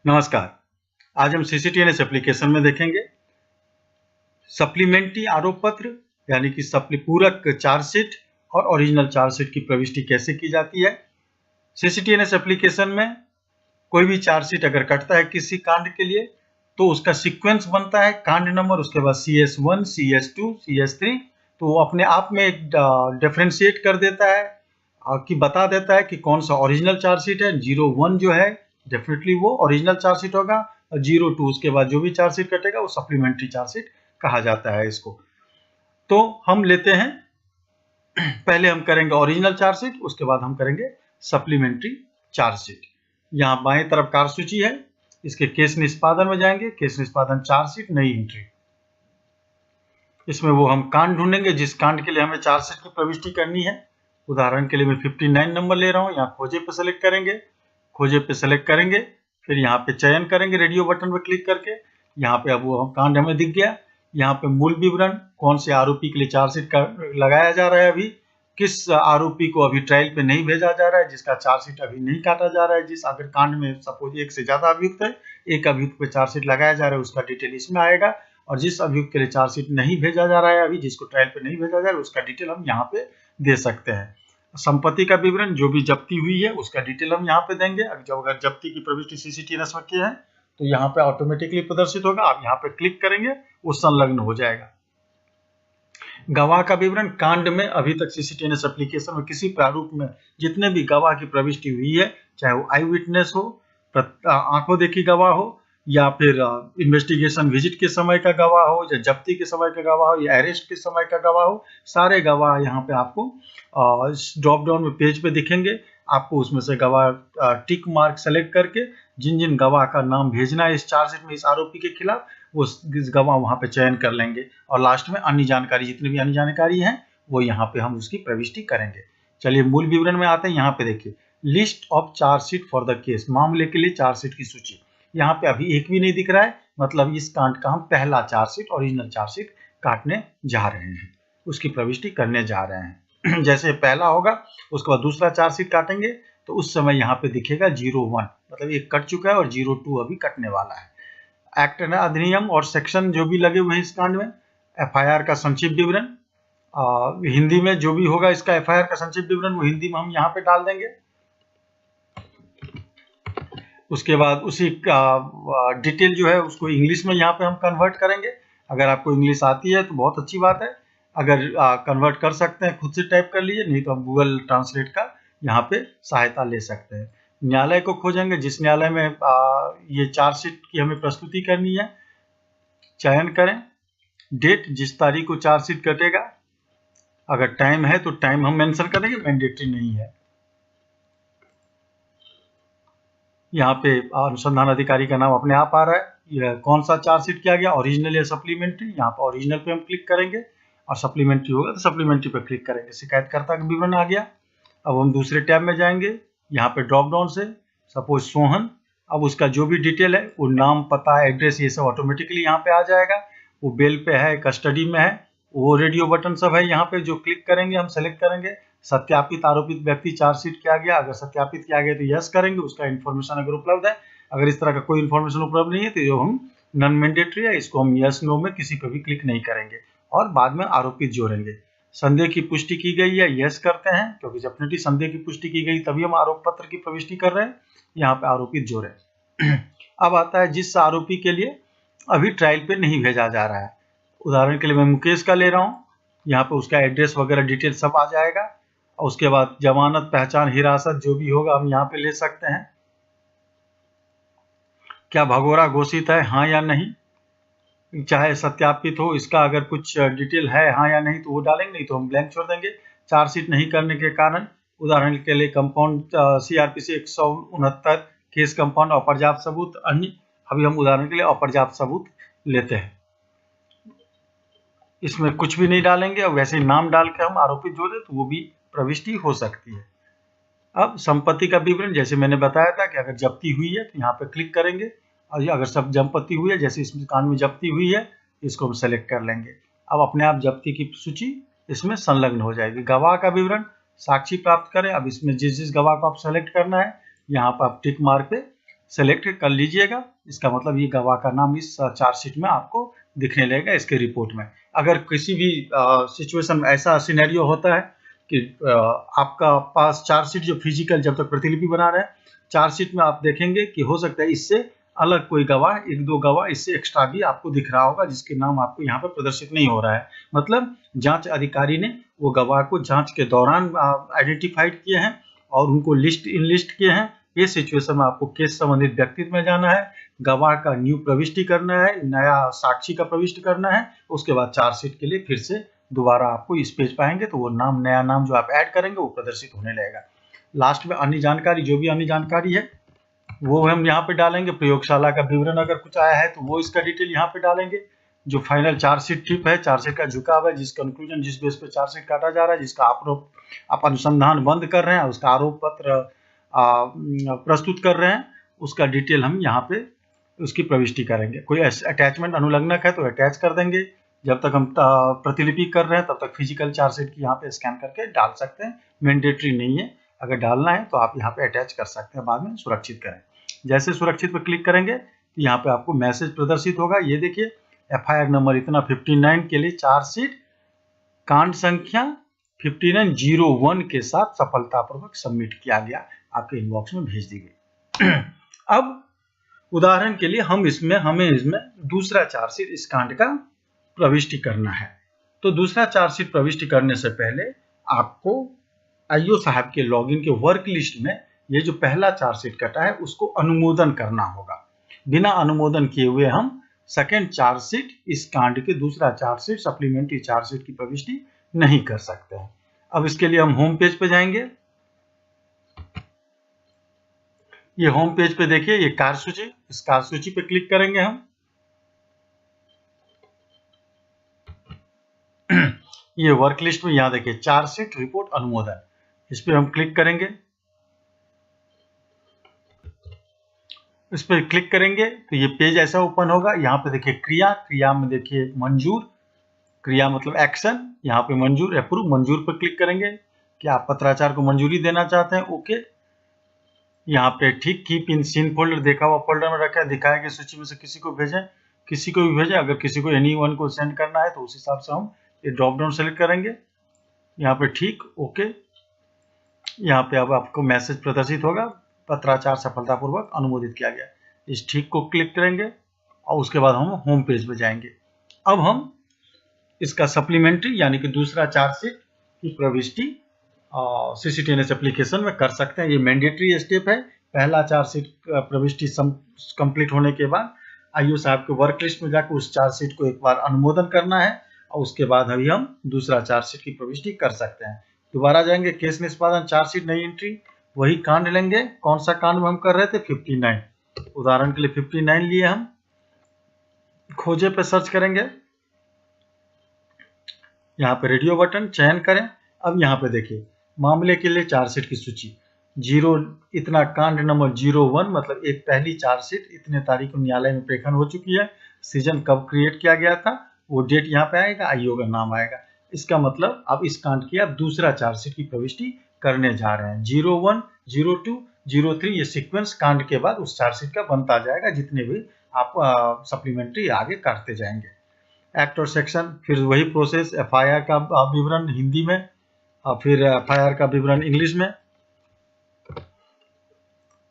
नमस्कार। आज हम सीसीटीएनएस एप्लीकेशन में देखेंगे सप्लीमेंट्री आरोप पत्र यानी कि पूरक चार्जशीट और ओरिजिनल चार्जशीट की प्रविष्टि कैसे की जाती है। सीसीटीएनएस एप्लीकेशन में कोई भी चार्जशीट अगर कटता है किसी कांड के लिए तो उसका सीक्वेंस बनता है, कांड नंबर, उसके बाद CS1, CS2, CS3, तो वो अपने आप में एक डिफरेंशिएट कर देता है कि बता देता है कि कौन सा ओरिजिनल चार्जशीट है। 01 जो है डेफिनेटली वो ओरिजिनल चार्जशीट होगा और 02 उसके बाद जो भी चार्जशीट कटेगा वो सप्लीमेंट्री चार्जशीट कहा जाता है इसको। तो हम लेते हैं, पहले हम करेंगे ओरिजिनल चार्जशीट, उसके बाद हम करेंगे सप्लीमेंट्री चार्जशीट। यहाँ बाएं तरफ कार्यसूची है, इसके केस निष्पादन में जाएंगे, केस निष्पादन चार्जशीट नई एंट्री। इसमें वो हम कांड ढूंढेंगे जिस कांड के लिए हमें चार्जशीट की प्रविष्टि करनी है। उदाहरण के लिए मैं 59 नंबर ले रहा हूँ। यहाँ खोजे पे सेलेक्ट करेंगे, खोजे पे सेलेक्ट करेंगे, फिर यहाँ पे चयन करेंगे रेडियो बटन पर क्लिक करके। यहाँ पे अब वो कांड हमें दिख गया। यहाँ पे मूल विवरण, कौन से आरोपी के लिए चार्जशीट लगाया जा रहा है, अभी किस आरोपी को अभी ट्रायल पे नहीं भेजा जा रहा है, जिसका चार्जशीट अभी नहीं काटा जा रहा है। जिस अगर कांड में सपोज एक से ज्यादा अभियुक्त है, एक अभियुक्त पे चार्जशीट लगाया जा रहा है, उसका डिटेल इसमें आएगा। और जिस अभियुक्त के लिए चार्जशीट नहीं भेजा जा रहा है, अभी जिसको ट्रायल पे नहीं भेजा जा रहा है, उसका डिटेल हम यहाँ पे दे सकते हैं। संपत्ति का विवरण, जो भी जब्ती हुई है उसका डिटेल हम यहाँ पे देंगे। अगर जब्ती की प्रविष्टि सीसीटीएनएस में की है तो यहाँ पे ऑटोमेटिकली प्रदर्शित होगा। आप यहाँ पे क्लिक करेंगे वो संलग्न हो जाएगा। गवाह का विवरण, कांड में अभी तक सीसीटीएनएस एप्लीकेशन में किसी प्रारूप में जितने भी गवाह की प्रविष्टि हुई है, चाहे वो आई विटनेस हो, आंखों देखी गवाह हो, या फिर इन्वेस्टिगेशन विजिट के समय का गवाह हो, या जब्ती के समय का गवाह हो, या अरेस्ट के समय का गवाह हो, सारे गवाह यहाँ पे आपको ड्रॉप डाउन में पेज पे दिखेंगे। आपको उसमें से गवाह टिक मार्क सेलेक्ट करके जिन जिन गवाह का नाम भेजना है इस चार्जशीट में इस आरोपी के खिलाफ, वो गवाह वहां पे चयन कर लेंगे। और लास्ट में अन्य जानकारी, जितनी भी अन्य जानकारी है वो यहाँ पे हम उसकी प्रविष्टि करेंगे। चलिए मूल विवरण में आते हैं। यहाँ पे देखिए, list of chargesheet for the case, मामले के लिए चार्जशीट की सूची। यहाँ पे अभी एक भी नहीं दिख रहा है, मतलब इस कांड का हम पहला चार्जशीट ओरिजिनल चार्जशीट काटने जा रहे हैं, उसकी प्रविष्टि करने जा रहे हैं। जैसे पहला होगा उसके बाद दूसरा चार्जशीट काटेंगे तो उस समय यहाँ पे दिखेगा 01, मतलब एक कट चुका है और 02 अभी कटने वाला है। एक्ट अधिनियम और सेक्शन जो भी लगे हुए हैं इस कांड में, एफआईआर का संक्षिप्त विवरण, हिंदी में जो भी होगा इसका एफआईआर का संक्षिप्त विवरण वो हिंदी में हम यहाँ पे डाल देंगे। उसके बाद उसी का डिटेल जो है उसको इंग्लिश में यहाँ पे हम कन्वर्ट करेंगे। अगर आपको इंग्लिश आती है तो बहुत अच्छी बात है, अगर कन्वर्ट कर सकते हैं खुद से टाइप कर लीजिए, नहीं तो हम गूगल ट्रांसलेट का यहाँ पे सहायता ले सकते हैं। न्यायालय को खोजेंगे, जिस न्यायालय में ये चार्जशीट की हमें प्रस्तुति करनी है, चयन करें, डेट जिस तारीख को चार्जशीट कटेगा, अगर टाइम है तो टाइम हम मेंशन करेंगे, मैंडेटरी नहीं है। यहाँ पे अनुसंधान अधिकारी का नाम अपने आप आ रहा है, यह कौन सा चार्जशीट किया गया, ओरिजिनल या सप्लीमेंट्री। यहाँ पे ओरिजिनल पे हम क्लिक करेंगे और सप्लीमेंट्री होगा तो सप्लीमेंट्री पे क्लिक करेंगे। शिकायतकर्ता का विवरण आ गया। अब हम दूसरे टैब में जाएंगे, यहाँ पे ड्रॉप डाउन से सपोज सोहन, अब उसका जो भी डिटेल है वो नाम, पता, एड्रेस, ये सब ऑटोमेटिकली यहाँ पे आ जाएगा। वो बेल पे है, कस्टडी में है, वो रेडियो बटन सब है यहाँ पे, जो क्लिक करेंगे हम सेलेक्ट करेंगे। सत्यापित आरोपित व्यक्ति चार्जशीट किया गया, अगर सत्यापित किया गया तो यस करेंगे, उसका इन्फॉर्मेशन अगर उपलब्ध है। अगर इस तरह का कोई इन्फॉर्मेशन उपलब्ध नहीं है तो जो हम नॉन मैंडेटरी है, इसको हम यस नो में किसी पे भी क्लिक नहीं करेंगे और बाद में आरोपित जोड़ेंगे। संदेह की पुष्टि की गई है, यस करते हैं, क्योंकि डेफिनेटली संदेह की पुष्टि की गई तभी हम आरोप पत्र की प्रविष्टि कर रहे हैं। यहाँ पे आरोपित जोड़े। अब आता है जिस आरोपी के लिए अभी ट्रायल पे नहीं भेजा जा रहा है। उदाहरण के लिए मैं मुकेश का ले रहा हूँ, यहाँ पे उसका एड्रेस वगैरह डिटेल सब आ जाएगा। और उसके बाद जमानत, पहचान, हिरासत जो भी होगा हम यहाँ पे ले सकते हैं। क्या भगोड़ा घोषित है, हाँ या नहीं, चाहे सत्यापित हो, इसका अगर कुछ डिटेल है हाँ या नहीं तो वो डालेंगे, नहीं तो हम ब्लैंक छोड़ देंगे। चार्जशीट नहीं करने के कारण, उदाहरण के लिए कंपाउंड CRPC 169 केस कंपाउंड अपर्याप्त सबूत अन्य, अभी हम उदाहरण के लिए अपर्याप्त सबूत लेते हैं। इसमें कुछ भी नहीं डालेंगे और वैसे नाम डाल के हम आरोपित जोड़े तो वो भी प्रविष्टि हो सकती है। अब संपत्ति का विवरण, जैसे मैंने बताया था कि अगर जब्ती हुई है तो यहाँ पे क्लिक करेंगे, और अगर सब संपत्ति हुई है, जैसे इस कांड में जब्ती हुई है, इसको हम सेलेक्ट कर लेंगे। अब अपने आप जब्ती की सूची इसमें संलग्न हो जाएगी। गवाह का विवरण, साक्षी प्राप्त करें। अब इसमें जिस जिस गवाह को आप सेलेक्ट करना है यहाँ पर आप टिक मार्क पे सेलेक्ट कर लीजिएगा। इसका मतलब ये गवाह का नाम इस चार्जशीट में आपको दिखने लगेगा इसके रिपोर्ट में। अगर किसी भी सिचुएशन में ऐसा सिनेरियो होता है कि आपका पास चार्जशीट जो फिजिकल जब तक प्रतिलिपि बना रहे हैं, चार्जशीट में आप देखेंगे कि हो सकता है इससे अलग कोई गवाह, एक दो गवाह इससे एक्स्ट्रा भी आपको दिख रहा होगा जिसके नाम आपको यहाँ पर प्रदर्शित नहीं हो रहा है। मतलब जांच अधिकारी ने वो गवाह को जांच के दौरान आइडेंटिफाइड किए हैं और उनको लिस्ट किए हैं। ये सिचुएशन में आपको केस संबंधित व्यक्तित्व में जाना है, गवाह का न्यू प्रविष्टि करना है, नया साक्षी का प्रविष्टि करना है। उसके बाद चार्जशीट के लिए फिर से दोबारा आपको इस पेज पाएंगे तो वो नाम, नया नाम जो आप ऐड करेंगे वो प्रदर्शित होने लगेगा। लास्ट में अन्य जानकारी, जो भी अन्य जानकारी है वो हम यहाँ पे डालेंगे। प्रयोगशाला का विवरण अगर कुछ आया है तो वो इसका डिटेल यहाँ पे डालेंगे। जो फाइनल चार्जशीट टिप है, चार्जशीट का झुकाव है, जिस कंक्लूजन, जिस बेस पे चार्जशीट काटा जा रहा है, जिसका आप अनुसंधान बंद कर रहे हैं, उसका आरोप पत्र प्रस्तुत कर रहे हैं, उसका डिटेल हम यहाँ पे उसकी प्रविष्टि करेंगे। कोई अटैचमेंट अनुलग्नक है तो अटैच कर देंगे। जब तक हम प्रतिलिपि कर रहे हैं तब तक फिजिकल चार्जशीट की यहाँ पे स्कैन करके डाल सकते हैं, मैंडेटरी नहीं है। अगर डालना है तो आप यहाँ पे अटैच कर सकते हैं, बाद में सुरक्षित करें। जैसे सुरक्षित पर क्लिक करेंगे तो यहाँ पे आपको मैसेज प्रदर्शित होगा। ये देखिए FIR नंबर इतना 59 के लिए चार्जशीट कांड संख्या 5901 के साथ सफलतापूर्वक सबमिट किया गया, आपके इनबॉक्स में भेज दी गई। अब उदाहरण के लिए हमें इसमें दूसरा चार्जशीट इस कांड का प्रविष्टि करना है। तो दूसरा चार्जशीट प्रविष्टि करने से पहले आपको IO साहब के लॉगिन के वर्क लिस्ट में ये जो पहला चार्जशीट कटा है उसको अनुमोदन करना होगा। बिना अनुमोदन किए हुए हम सेकेंड चार्जशीट, इस कांड के दूसरा चार्जशीट, सप्लीमेंट्री चार्जशीट की प्रविष्टि नहीं कर सकते हैं। अब इसके लिए हम होम पेज पे जाएंगे। ये होम पेज पे देखिए ये कार्यसूची, इस कार्यसूची पे क्लिक करेंगे हम। ये वर्क लिस्ट में यहाँ देखिए चार्जशीट रिपोर्ट अनुमोदन, इस पे हम क्लिक करेंगे। इस पर क्लिक करेंगे तो ये पेज ऐसा ओपन होगा। यहाँ पे देखिए क्रिया में देखिए मंजूर, क्रिया मतलब एक्शन, यहाँ पे मंजूर, अप्रूव, मंजूर पर क्लिक करेंगे कि आप पत्राचार को मंजूरी देना चाहते हैं, ओके। यहाँ पे ठीक, कीप इन सीन फोल्डर, देखा हुआ फोल्डर में रखा है, दिखाए गए सूची में से किसी को भेजें, किसी को भी भेजें। अगर किसी को एनीवन को सेंड करना है तो उस हिसाब से हम ये ड्रॉप डाउन सेलेक्ट करेंगे। यहाँ पे ठीक, ओके। यहाँ पे अब आपको मैसेज प्रदर्शित होगा, पत्राचार सफलतापूर्वक अनुमोदित किया गया। इस ठीक को क्लिक करेंगे और उसके बाद हम होम पेज पे जाएंगे। अब हम इसका सप्लीमेंट्री यानी कि दूसरा चार्जशीट की प्रविष्टि CCTNS एप्लीकेशन में कर सकते हैं। ये मैंडेटरी स्टेप है। पहला चार्जशीट प्रविष्टि कंप्लीट होने के बाद IO साहब के वर्क लिस्ट में जाकर उस चार्जशीट को एक बार अनुमोदन करना है और उसके बाद अभी हम दूसरा चार्जशीट की प्रविष्टि कर सकते हैं। दोबारा जाएंगे, केस निष्पादन, चार्जशीट, नई एंट्री, वही कांड लेंगे। कौन सा कांड में हम कर रहे थे? 59। उदाहरण के लिए 59 लिए हम। खोजे पे सर्च करेंगे, यहाँ पे रेडियो बटन चयन करें। अब यहाँ पे देखिए मामले के लिए चार्जशीट की सूची 0 इतना, कांड नंबर 01 मतलब एक पहली चार्जशीट इतने तारीख को न्यायालय में प्रेषण हो चुकी है। सीजन कब क्रिएट किया गया था वो डेट यहाँ पे आएगा, IO का नाम आएगा। इसका मतलब अब इस कांड की आप दूसरा चार्जशीट की प्रविष्टि करने जा रहे हैं। 01, 02, 03 ये सीक्वेंस कांड के बाद उस चार्जशीट का बनता जाएगा, जितने भी आप सप्लीमेंट्री आगे करते जाएंगे। एक्ट और सेक्शन, फिर वही प्रोसेस, FIR का विवरण हिंदी में और फिर FIR का विवरण इंग्लिश में।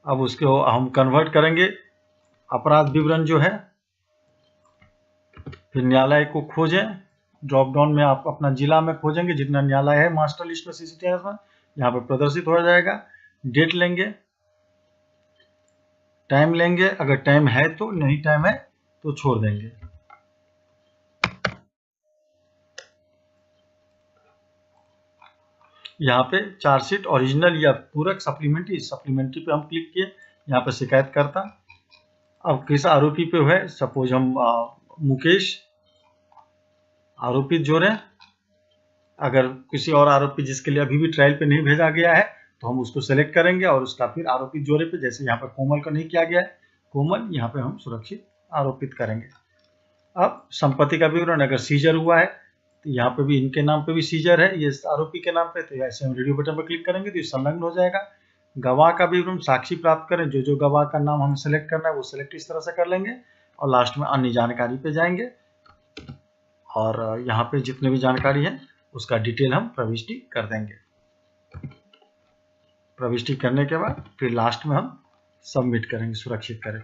अब उसको हम कन्वर्ट करेंगे अपराध विवरण जो है। फिर न्यायालय को खोजें, ड्रॉप डाउन में आप अपना जिला में खोजेंगे, जितना न्यायालय है मास्टर लिस्ट में CCTNS में, यहाँ पे प्रदर्शित हो जाएगा। डेट लेंगे, टाइम लेंगे, अगर टाइम है तो, नहीं टाइम है तो छोड़ देंगे। यहाँ पे चार्जशीट ओरिजिनल या पूरक सप्लीमेंट्री पे हम क्लिक किए। यहाँ पे शिकायतकर्ता, अब किस आरोपी पे है, सपोज हम मुकेश आरोपित जोड़े। अगर किसी और आरोपी जिसके लिए अभी भी ट्रायल पे नहीं भेजा गया है तो हम उसको सेलेक्ट करेंगे और उसका फिर आरोपित जोड़े पे, जैसे यहाँ पे कोमल का नहीं किया गया है, कोमल यहाँ पे हम सुरक्षित आरोपित करेंगे। अब संपत्ति का विवरण, अगर सीजर हुआ है तो यहाँ पे भी इनके नाम पे भी सीजर है, ये आरोपी के नाम पे, तो ऐसे हम रेडियो बटन पर क्लिक करेंगे तो ये संलग्न हो जाएगा। गवाह का विवरण, साक्षी प्राप्त करें, जो जो गवाह का नाम हमें सेलेक्ट करना है वो सेलेक्ट इस तरह से कर लेंगे और लास्ट में अन्य जानकारी पे जाएंगे और यहाँ पे जितने भी जानकारी है उसका डिटेल हम प्रविष्टि कर देंगे। प्रविष्टि करने के बाद फिर लास्ट में हम सबमिट करेंगे, सुरक्षित करें।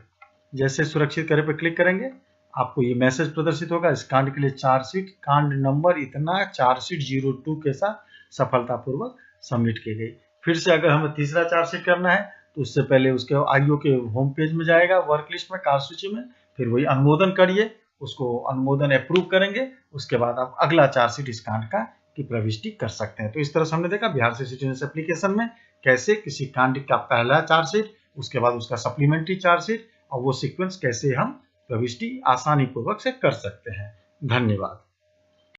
जैसे सुरक्षित करें पे क्लिक करेंगे आपको ये मैसेज प्रदर्शित होगा, इस कांड के लिए चार्जशीट कांड नंबर इतना चार्जशीट 02 के साथ सफलतापूर्वक सबमिट की गई। फिर से अगर हमें तीसरा चार्जशीट करना है तो उससे पहले उसके आईओ के होम पेज में जाएगा, वर्क लिस्ट में, कार्य सूची में, फिर वही अनुमोदन करिए, उसको अनुमोदन अप्रूव करेंगे, उसके बाद आप अगला चार्जशीट इस कांड का की प्रविष्टि कर सकते हैं। तो इस तरह से हमने देखा बिहार से सिटीजन एप्लीकेशन में कैसे किसी कांड का पहला चार्जशीट, उसके बाद उसका सप्लीमेंट्री चार्जशीट और वो सीक्वेंस कैसे हम प्रविष्टि आसानी पूर्वक से कर सकते हैं। धन्यवाद।